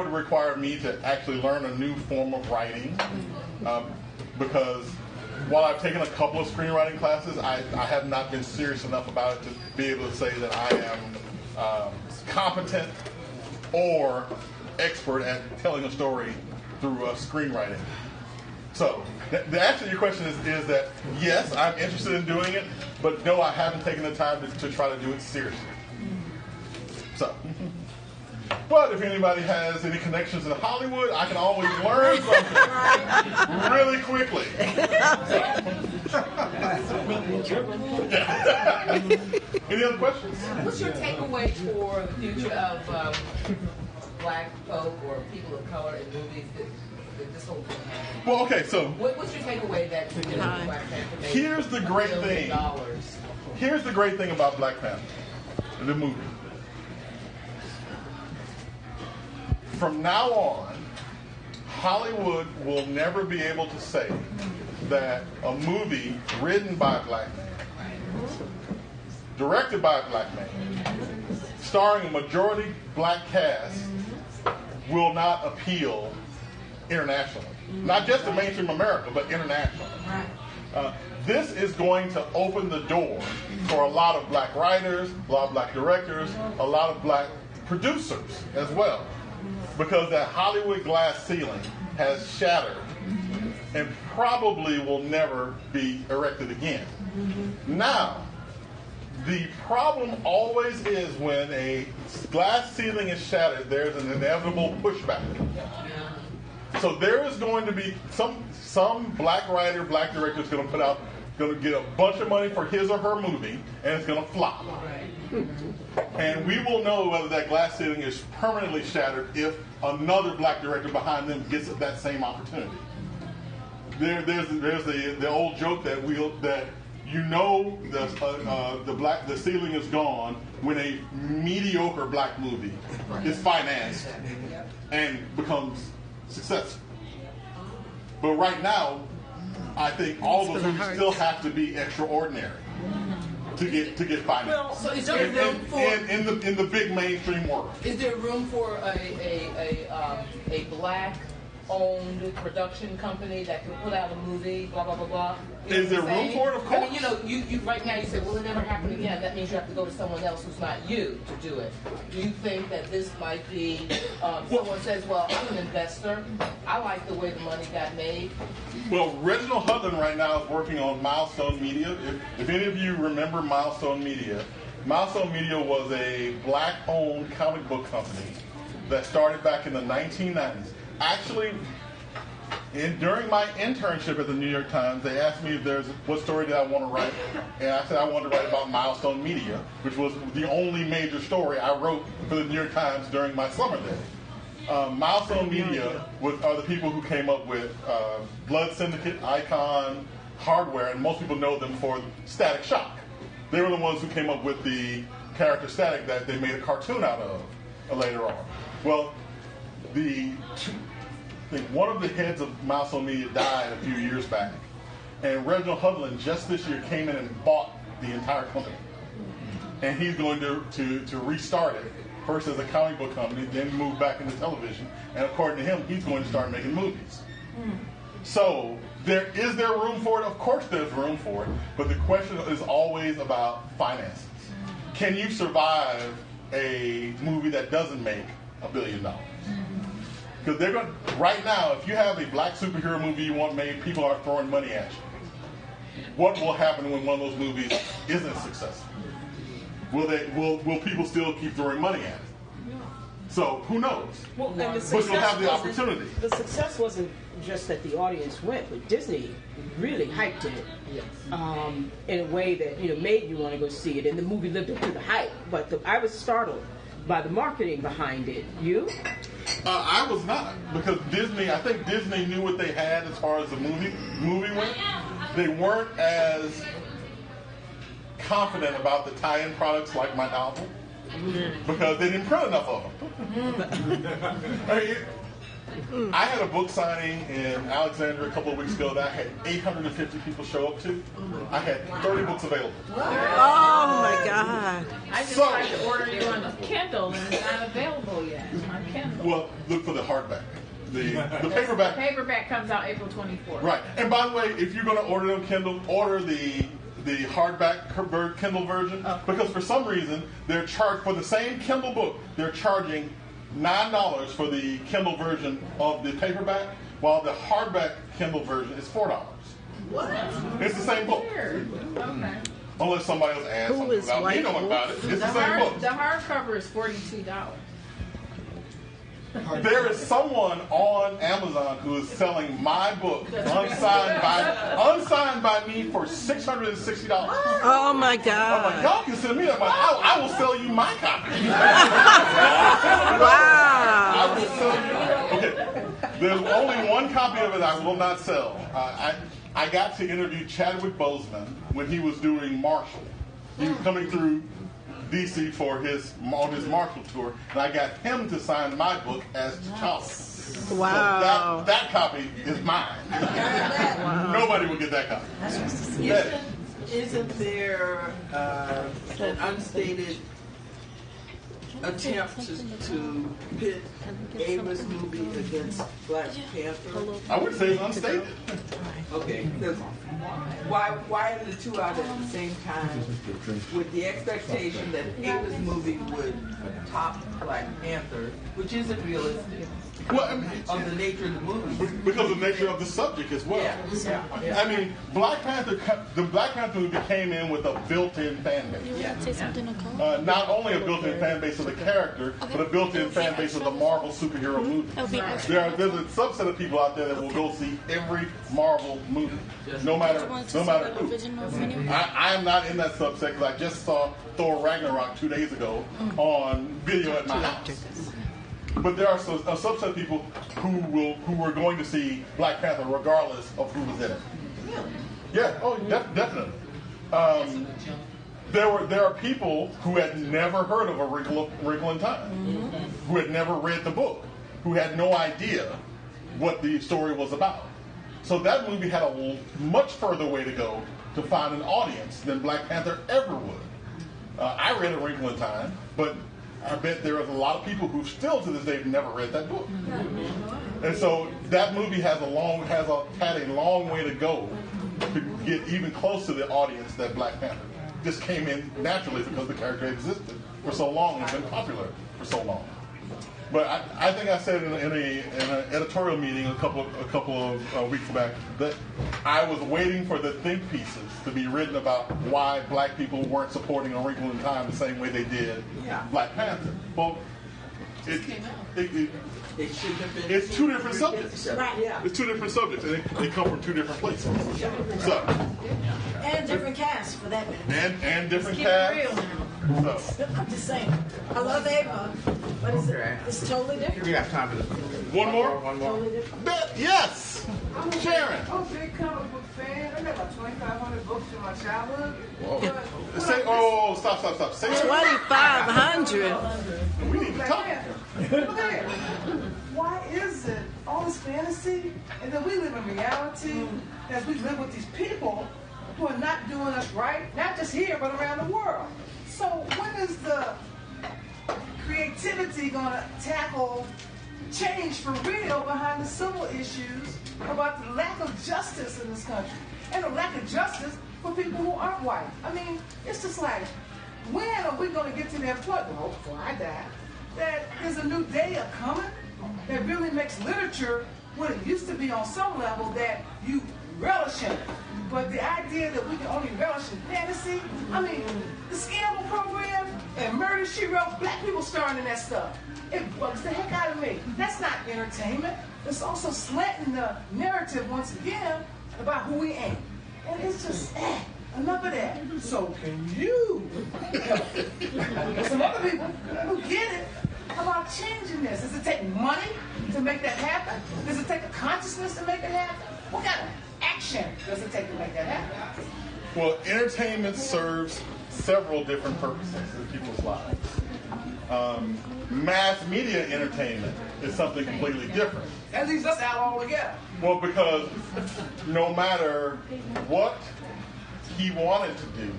require me to actually learn a new form of writing, because while I've taken a couple of screenwriting classes, I have not been serious enough about it to be able to say that I am competent or expert at telling a story through screenwriting. So the answer to your question is that yes, I'm interested in doing it, but no, I haven't taken the time to try to do it seriously. So, but if anybody has any connections in Hollywood, I can always learn something really quickly. Any other questions? What's your takeaway for the future of black folk or people of color in movies that this whole thing happened? Well, okay, so what's your takeaway that Black Panther made? Here's the great thing. Here's the great thing about Black Panther, the movie. From now on, Hollywood will never be able to say that a movie written by a black man, directed by a black man, starring a majority black cast, will not appeal internationally. Not just to mainstream America, but internationally. This is going to open the door for a lot of black writers, a lot of black directors, a lot of black producers as well. Because that Hollywood glass ceiling has shattered and probably will never be erected again. Now, the problem always is when a glass ceiling is shattered, there's an inevitable pushback. So there is going to be some black writer, black director is going to get a bunch of money for his or her movie, and it's going to flop. And we will know whether that glass ceiling is permanently shattered if another black director behind them gets that same opportunity. There's the old joke that the ceiling is gone when a mediocre black movie is financed and becomes successful. But right now, I think all those movies still have to be extraordinary to get financed. Well, so is there room for in the big mainstream world? Is there room for a black-owned production company that can put out a movie? Blah blah blah blah. Is there room for it? Of course. I mean, you right now you say, well, it never happened again. That means you have to go to someone else who's not you to do it. Do you think that this might be? Someone says, well, I'm an investor. I like the way the money got made. Well, Reginald Hudlin right now is working on Milestone Media. If any of you remember Milestone Media was a black-owned comic book company that started back in the 1990s. Actually, during my internship at the New York Times, they asked me what story did I want to write, and I said I wanted to write about Milestone Media, which was the only major story I wrote for the New York Times during my summer there. Milestone Media are the people who came up with Blood Syndicate, Icon, Hardware, and most people know them for Static Shock. They were the ones who came up with the character Static that they made a cartoon out of later on. Well, one of the heads of Milestone Media died a few years back, and Reginald Hudlin just this year came in and bought the entire company, and he's going to restart it. First as a comic book company, then move back into television, and according to him, he's going to start making movies. So, is there room for it? Of course there's room for it, but the question is always about finances. Can you survive a movie that doesn't make $1 billion? Because right now, if you have a black superhero movie you want made, people are throwing money at you. What will happen when one of those movies isn't successful? Will people still keep throwing money at it? So who knows? Well, and but you'll have the opportunity. The success wasn't just that the audience went, but Disney really hyped it in a way that made you want to go see it, and the movie lived up to the hype. But I was startled by the marketing behind it. You? I was not, because I think Disney knew what they had as far as the movie went. They weren't as confident about the tie-in products like my novel, because they didn't print enough of them. I had a book signing in Alexandria a couple of weeks ago that I had 850 people show up to. I had 30 books available. Oh my God. I just tried to order you on Kindle and it's not available yet on Kindle. Well, look for the hardback. The paperback. The paperback comes out April 24th. Right. And by the way, if you're going to order it on Kindle, order the the hardback Kindle version, because for some reason they're charged for the same Kindle book. They're charging $9 for the Kindle version of the paperback, while the hardback Kindle version is $4. What? It's the same book. Okay. Unless somebody else adds something without me knowing about it. It's the same book. The hardcover is $42. There is someone on Amazon who is selling my book unsigned by me for $660. Oh my God! I'm like, y'all can send me that money. I will sell you my copy. Wow! I will sell you. Okay, there's only one copy of it I will not sell. I got to interview Chadwick Boseman when he was doing Marshall. He was coming through DC for his Marshall tour, and I got him to sign my book as T'Challa. Wow. So that copy is mine. Wow. Nobody will get that copy. Isn't there an unstated attempt to pit Ava's movie against Black Panther? I would say it's unstated. Okay, because why are the two out at the same time with the expectation that Ava's movie would top Black Panther, which isn't realistic? Well, I mean, of the nature of the movie. Because of the nature of the subject as well. Yeah. I mean, the Black Panther movie came in with a built-in fan base. Not only a built-in fan base of the character, but a built-in fan base of the Marvel superhero movie. There's a subset of people out there that will go see every Marvel movie, no matter who. I am not in that subset because I just saw Thor Ragnarok 2 days ago on video at my house. But there are a subset of people who were going to see Black Panther regardless of who was in it. Yeah, definitely. There are people who had never heard of A Wrinkle in Time, who had never read the book, who had no idea what the story was about. So that movie had a much further way to go to find an audience than Black Panther ever would. I read A Wrinkle in Time, but I bet there is a lot of people who still to this day have never read that book. And so that movie had a long way to go to get even close to the audience that Black Panther just came in naturally because the character existed for so long and has been popular for so long. But I think I said in an editorial meeting a couple of weeks back that I was waiting for the think pieces to be written about why Black people weren't supporting A Wrinkle in Time the same way they did Black Panther. Well, it's two different subjects. It's two different subjects, and they come from two different places. So, and different casts for that matter. And different casts. Keep it real now. So. I'm just saying. I love Ava, but it's totally different. We have time for this. One more? Totally different. Yes. Sharon. I'm a big comic book fan. I got about 2,500 books from my childhood. Stop. Say 2,500. We need to talk. Look here. Why is it all this fantasy, and then we live in reality as we live with these people who are not doing us right, not just here, but around the world? So when is the creativity going to tackle change for real behind the civil issues about the lack of justice in this country and the lack of justice for people who aren't white? I mean, it's just like, when are we going to get to that point, before I die, that there's a new day coming that really makes literature what it used to be on some level, that you relish in it. But the idea that we can only relish in fantasy, I mean, the Scandal program and Murder, She Wrote, Black people starring in that stuff. It bugs the heck out of me. That's not entertainment. It's also slanting the narrative once again about who we ain't. And it's just, enough of that. So can you help some other people who get it about changing this? Does it take money to make that happen? Does it take a consciousness to make it happen? What kind of action does it take to make that happen? Well, entertainment serves several different purposes in people's lives. Mass media entertainment is something completely different. That leaves us out altogether. Well, because no matter what he wanted to do,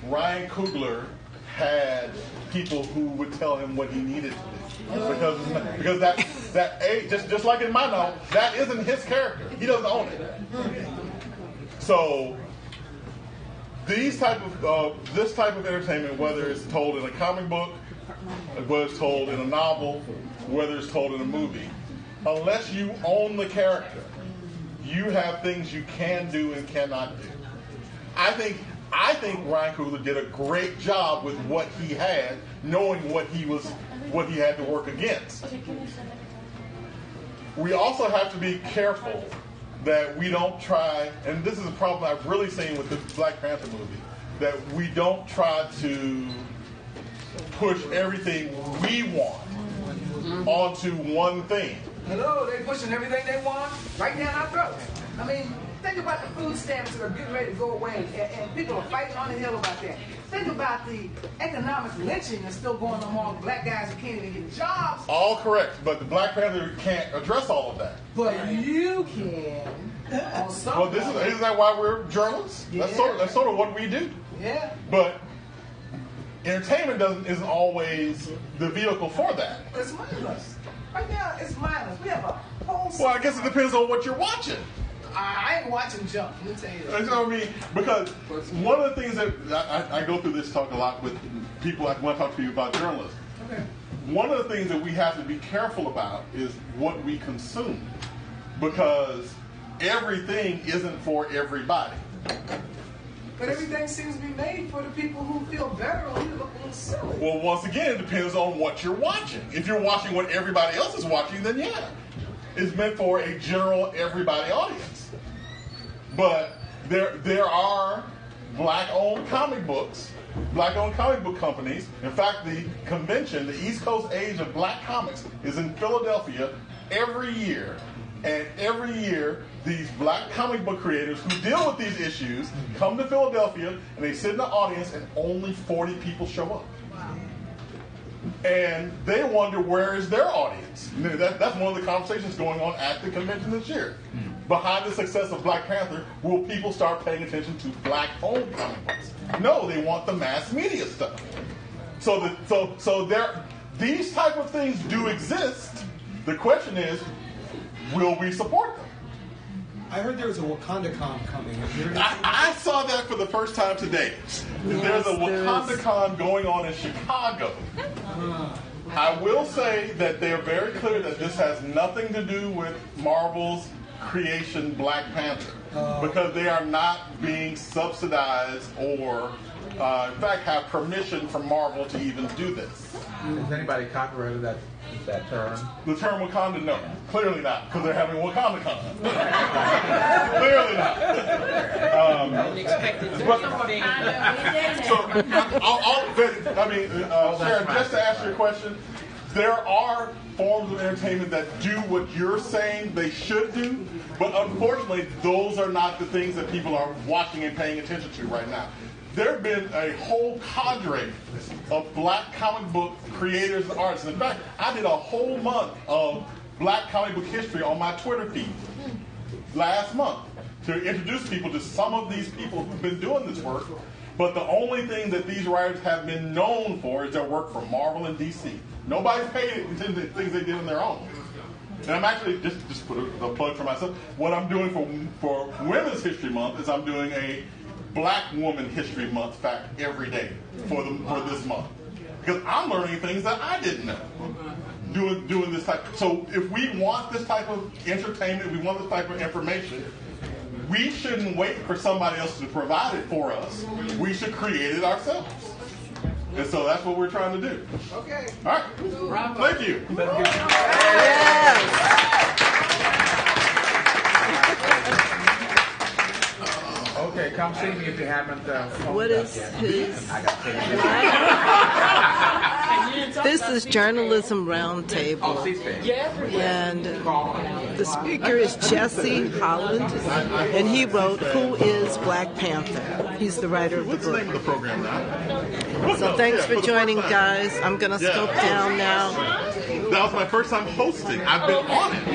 Ryan Coogler had people who would tell him what he needed to do. Because just like in my novel, that isn't his character. He doesn't own it. So this type of entertainment, whether it's told in a comic book, whether it's told in a novel, whether it's told in a movie, unless you own the character, you have things you can do and cannot do. I think Ryan Coogler did a great job with what he had, knowing what he had to work against. We also have to be careful that we don't try, and this is a problem I've really seen with the Black Panther movie, that we don't try to push everything we want onto one thing. Hello, they're pushing everything they want right down our throats. I mean, think about the food stamps that are getting ready to go away, and people are fighting on the hill about that. Think about the economic lynching that's still going on among black guys who can't even get jobs. All correct, but the Black Panther can't address all of that. But you can. Well, isn't that why we're journalists? Yeah. That's sort of what we do. Yeah. But entertainment isn't always the vehicle for that. It's mindless. Right now, it's mindless. We have a whole. Well, I guess it depends on what you're watching. I ain't watching junk. Let me tell you that. You know what I mean? Because one of the things that I go through this talk a lot with people when I talk to you about journalism. Okay. One of the things that we have to be careful about is what we consume, because everything isn't for everybody. But everything seems to be made for the people who feel better or who look a little silly. Well, once again, it depends on what you're watching. If you're watching what everybody else is watching, then yeah, it's meant for a general everybody audience. But there are black-owned comic books, black-owned comic book companies. In fact, the convention, the East Coast Age of Black Comics, is in Philadelphia every year. And every year, these black comic book creators who deal with these issues come to Philadelphia, and they sit in the audience, and only 40 people show up. Wow. And they wonder, where is their audience? That's one of the conversations going on at the convention this year. Behind the success of Black Panther, will people start paying attention to black-owned comic books? No, they want the mass media stuff. So these type of things do exist. The question is, will we support them? I heard there was a WakandaCon coming. I saw that for the first time today. There's a WakandaCon going on in Chicago. I will say that they're very clear that this has nothing to do with Marvel's creation Black Panther, because they are not being subsidized or, in fact, have permission from Marvel to even do this. Has anybody copyrighted that term? The term Wakanda, no. Clearly not, because they're having WakandaCon. Clearly not. Sharon, just to answer your question, there are forms of entertainment that do what you're saying they should do, but unfortunately, those are not the things that people are watching and paying attention to right now. There have been a whole cadre of black comic book creators and artists. In fact, I did a whole month of black comic book history on my Twitter feed last month to introduce people to some of these people who've been doing this work. But the only thing that these writers have been known for is their work for Marvel and DC. Nobody's paid attention to the things they did on their own. And I'm actually, just put a plug for myself, what I'm doing for Women's History Month is I'm doing a Black Woman History Month fact every day for this month. Because I'm learning things that I didn't know. Doing this type. So if we want this type of entertainment, we want this type of information, we shouldn't wait for somebody else to provide it for us. We should create it ourselves. And so that's what we're trying to do. Okay. All right. Thank you. Okay, come see me if you haven't. What is his? This is Journal-isms Roundtable, and the speaker is Jesse Holland, and he wrote "Who is Black Panther?" He's the writer of the book. What's the name of the program now? So thanks for joining, guys. I'm going to scope down now. That was my first time hosting. I've been on it.